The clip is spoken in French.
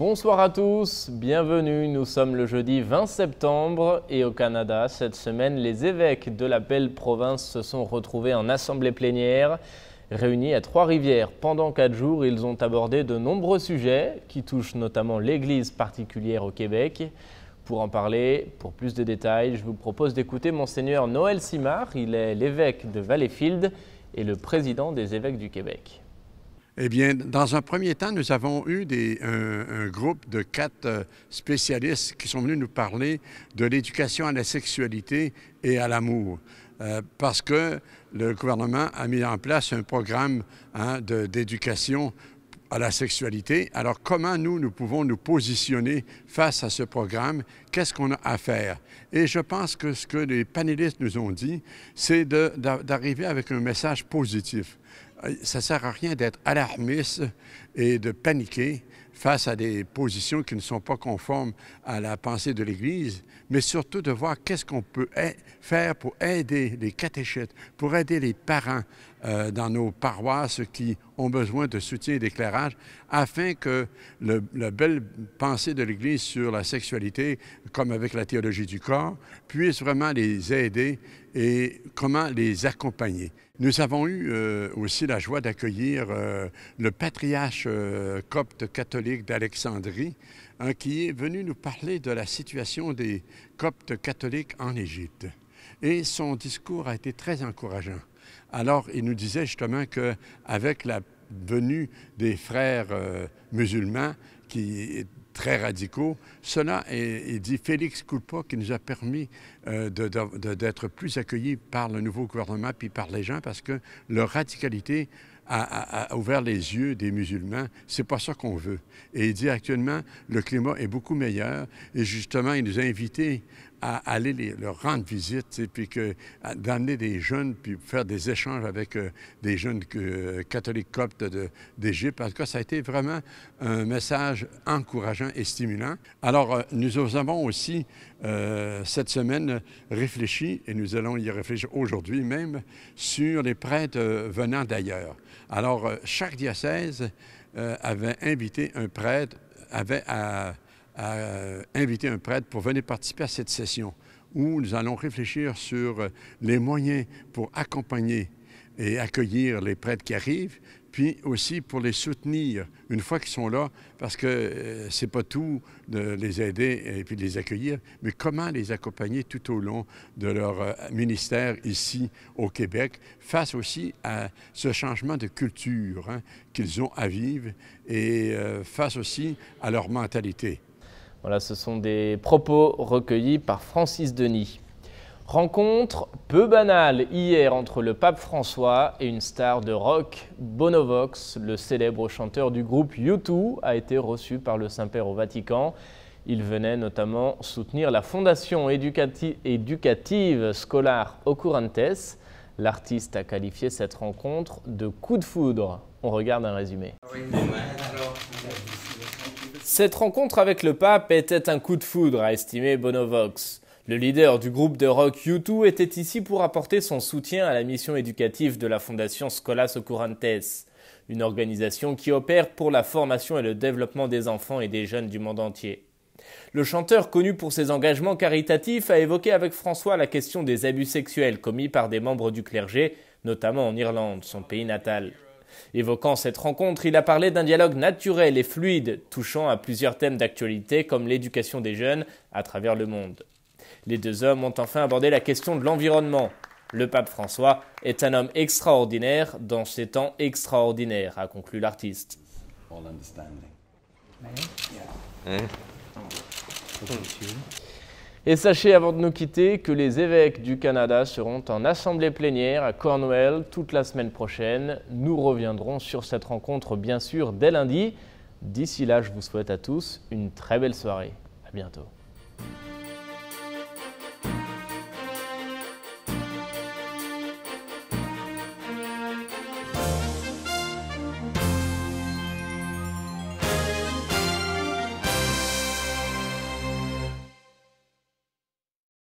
Bonsoir à tous, bienvenue, nous sommes le jeudi 20 septembre et au Canada, cette semaine, les évêques de la belle province se sont retrouvés en assemblée plénière. Réunis à Trois-Rivières pendant 4 jours, ils ont abordé de nombreux sujets qui touchent notamment l'Église particulière au Québec. Pour en parler, pour plus de détails, je vous propose d'écouter Monseigneur Noël Simard. Il est l'évêque de Valleyfield et le président des évêques du Québec. Eh bien, dans un premier temps, nous avons eu un groupe de 4 spécialistes qui sont venus nous parler de l'éducation à la sexualité et à l'amour. Parce que le gouvernement a mis en place un programme d'éducation à la sexualité. Alors, comment nous pouvons nous positionner face à ce programme? Qu'est-ce qu'on a à faire? Et je pense que ce que les panélistes nous ont dit, c'est d'arriver avec un message positif. Ça ne sert à rien d'être alarmiste et de paniquer face à des positions qui ne sont pas conformes à la pensée de l'Église, mais surtout de voir qu'est-ce qu'on peut faire pour aider les catéchètes, pour aider les parents dans nos paroisses qui ont besoin de soutien et d'éclairage, afin que la belle pensée de l'Église sur la sexualité, comme avec la théologie du corps, puisse vraiment les aider et comment les accompagner. Nous avons eu aussi la joie d'accueillir le patriarche copte catholique d'Alexandrie, qui est venu nous parler de la situation des coptes catholiques en Égypte. Et son discours a été très encourageant. Alors, il nous disait justement qu'avec la venue des frères musulmans, qui est très radicaux, cela, il dit Félix Coulpa, qui nous a permis d'être plus accueillis par le nouveau gouvernement puis par les gens, parce que leur radicalité a ouvert les yeux des musulmans. C'est pas ça qu'on veut. Et il dit actuellement, le climat est beaucoup meilleur. Et justement, il nous a invités à aller leur rendre visite, puis d'amener des jeunes, puis faire des échanges avec des jeunes catholiques coptes d'Égypte. En tout cas, ça a été vraiment un message encourageant et stimulant. Alors, nous avons aussi, cette semaine, réfléchi, et nous allons y réfléchir aujourd'hui même, sur les prêtres venant d'ailleurs. Alors, chaque diocèse avait invité un prêtre, inviter un prêtre pour venir participer à cette session où nous allons réfléchir sur les moyens pour accompagner et accueillir les prêtres qui arrivent, puis aussi pour les soutenir une fois qu'ils sont là, parce que c'est pas tout de les aider et puis de les accueillir, mais comment les accompagner tout au long de leur ministère ici au Québec, face aussi à ce changement de culture qu'ils ont à vivre et face aussi à leur mentalité. Voilà, ce sont des propos recueillis par Francis Denis. Rencontre peu banale hier entre le pape François et une star de rock, Bono Vox. Le célèbre chanteur du groupe U2 a été reçu par le Saint-Père au Vatican. Il venait notamment soutenir la fondation éducative Scholar Occurrentes. L'artiste a qualifié cette rencontre de coup de foudre. On regarde un résumé. Cette rencontre avec le pape était un coup de foudre, a estimé Bono Vox. Le leader du groupe de rock U2 était ici pour apporter son soutien à la mission éducative de la fondation Scholas Occurrentes, une organisation qui opère pour la formation et le développement des enfants et des jeunes du monde entier. Le chanteur, connu pour ses engagements caritatifs, a évoqué avec François la question des abus sexuels commis par des membres du clergé, notamment en Irlande, son pays natal. Évoquant cette rencontre, il a parlé d'un dialogue naturel et fluide, touchant à plusieurs thèmes d'actualité comme l'éducation des jeunes à travers le monde. Les deux hommes ont enfin abordé la question de l'environnement. Le pape François est un homme extraordinaire dans ces temps extraordinaires, a conclu l'artiste. Et sachez avant de nous quitter que les évêques du Canada seront en assemblée plénière à Cornwall toute la semaine prochaine. Nous reviendrons sur cette rencontre bien sûr dès lundi. D'ici là, je vous souhaite à tous une très belle soirée. À bientôt.